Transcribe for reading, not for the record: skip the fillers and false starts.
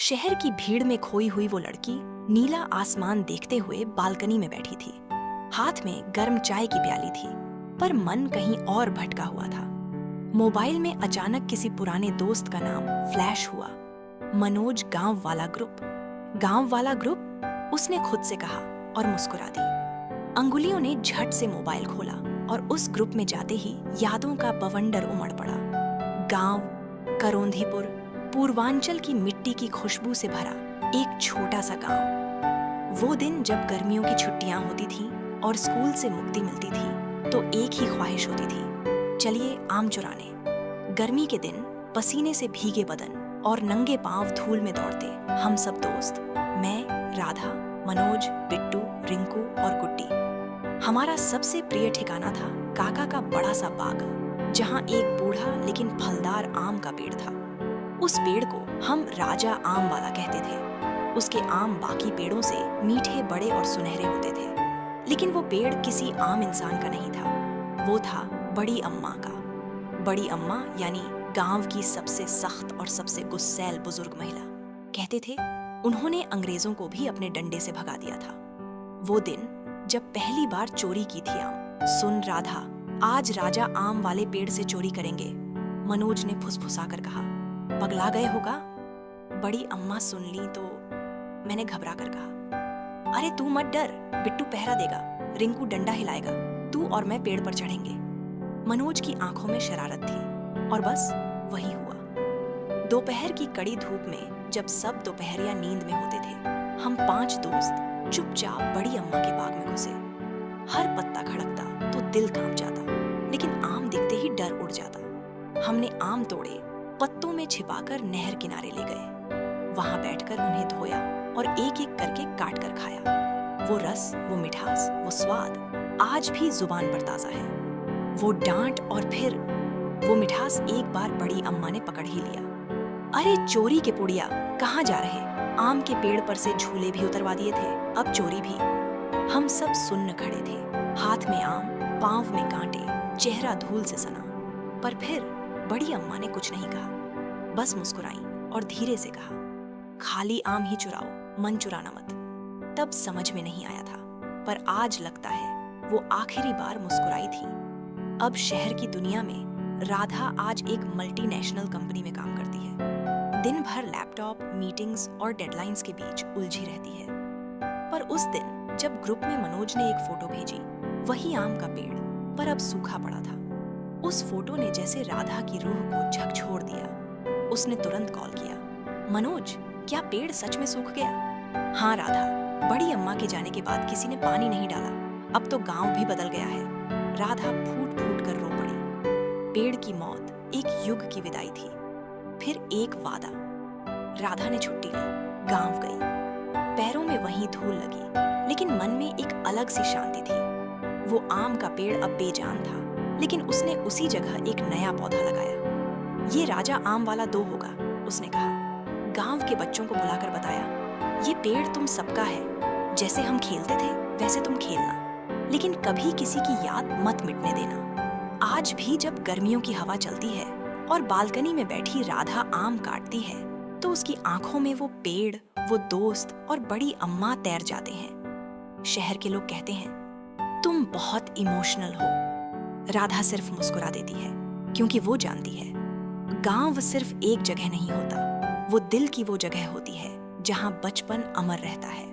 शहर की भीड़ में खोई हुई वो लड़की नीला आसमान देखते हुए बालकनी में बैठी थी। हाथ में गर्म चाय की प्याली थी, पर मन कहीं और भटका हुआ था। मोबाइल में अचानक किसी पुराने दोस्त का नाम फ्लैश हुआ। मनोज गांव वाला ग्रुप। गांव वाला ग्रुप, उसने खुद से कहा और मुस्कुरा दी। अंगुलियों ने झट से मोबाइल खोला और उस ग्रुप में जाते ही यादों का बवंडर उमड़ पड़ा। गांव, करोंधीपुर, पूर्वांचल की मिट्टी की खुशबू से भरा एक छोटा सा गांव। वो दिन जब गर्मियों की छुट्टियां होती थीं और स्कूल से मुक्ति मिलती थी, तो एक ही ख्वाहिश होती थी, चलिए आम चुराने। गर्मी के दिन पसीने से भीगे बदन और नंगे पांव धूल में दौड़ते हम सब दोस्त, मैं, राधा, मनोज, बिट्टू, रिंकू और गुड्डी। हमारा सबसे प्रिय ठिकाना था काका का बड़ा सा बाग, जहां एक बूढ़ा लेकिन फलदार आम का पेड़ था। उस पेड़ को हम राजा आम वाला कहते थे। उसके आम बाकी पेड़ों से मीठे, बड़े और सुनहरे होते थे, लेकिन वो पेड़ किसी आम इंसान का नहीं था। वो था बड़ी अम्मा का। बड़ी अम्मा यानी गांव की सबसे सख्त और सबसे गुस्सैल बुजुर्ग महिला। कहते थे उन्होंने अंग्रेजों को भी अपने डंडे से भगा दिया था। वो दिन जब पहली बार चोरी की थी आम। सुन राधा, आज राजा आम वाले पेड़ से चोरी करेंगे, मनोज ने फुसफुसा कर कहा। पगला गए होगा? बड़ी अम्मा सुन ली तो मैंने घबरा कर कहा, अरे तू मत डर, बिट्टू पहरा देगा, रिंकू डंडा हिलाएगा, तू और मैं पेड़ पर चढ़ेंगे। मनोज की आंखों में शरारत थी और बस वही हुआ। दोपहर की कड़ी धूप में जब सब दोपहरिया नींद में होते थे, हम 5 दोस्त चुपचाप बड़ी अम्मा के बाग में घुसे। हर पत्ता खड़कता तो दिल कांप जाता, लेकिन आम दिखते ही डर उड़ जाता। हमने आम तोड़े, पत्तों में छिपाकर नहर किनारे ले गए। वहां बैठकर उन्हें धोया और एक एक करके काट कर खाया। वो रस, वो मिठास, वो स्वाद आज भी जुबान पर ताजा है। वो डांट और फिर वो मिठास एक बार बड़ी अम्मा ने पकड़ ही लिया। अरे चोरी के पुड़िया, कहाँ जा रहे? आम के पेड़ पर से झूले भी उतरवा दिए थे, अब चोरी भी। हम सब सुन्न खड़े थे, हाथ में आम, पांव में कांटे, चेहरा धूल से सना। पर फिर बड़ी अम्मा ने कुछ नहीं कहा, बस मुस्कुराई और धीरे से कहा, खाली आम ही चुराओ, मन चुराना मत। तब समझ में नहीं आया था, पर आज लगता है वो आखिरी बार मुस्कुराई थी। अब शहर की दुनिया में राधा आज एक मल्टीनेशनल कंपनी में काम करती है। दिन भर लैपटॉप, मीटिंग्स और डेडलाइंस के बीच उलझी रहती है। पर उस दिन जब ग्रुप में मनोज ने एक फोटो भेजी, वही आम का पेड़, पर अब सूखा पड़ा था। उस फोटो ने जैसे राधा की रूह को झकझोर दिया। उसने तुरंत कॉल किया, मनोज, क्या पेड़ सच में सूख गया? हाँ राधा, बड़ी अम्मा के जाने के बाद किसी ने पानी नहीं डाला, अब तो गांव भी बदल गया है। राधा फूट फूट कर रो पड़ी। पेड़ की मौत एक युग की विदाई थी। फिर एक वादा। राधा ने छुट्टी ली, गांव गई। पैरों में वही धूल लगी, लेकिन मन में एक अलग सी शांति थी। वो आम का पेड़ अब बेजान था, लेकिन उसने उसी जगह एक नया पौधा लगाया। ये राजा आम वाला 2 होगा, उसने कहा। गांव के बच्चों को बुलाकर बताया, ये पेड़ तुम सबका है। जैसे हम खेलते थे वैसे तुम खेलना, लेकिन कभी किसी की याद मत मिटने देना। आज भी जब गर्मियों की हवा चलती है और बालकनी में बैठी राधा आम काटती है, तो उसकी आंखों में वो पेड़, वो दोस्त और बड़ी अम्मा तैर जाते हैं। शहर के लोग कहते हैं, तुम बहुत इमोशनल हो। राधा सिर्फ मुस्कुरा देती है, क्योंकि वो जानती है गांव सिर्फ एक जगह नहीं होता, वो दिल की वो जगह होती है जहां बचपन अमर रहता है।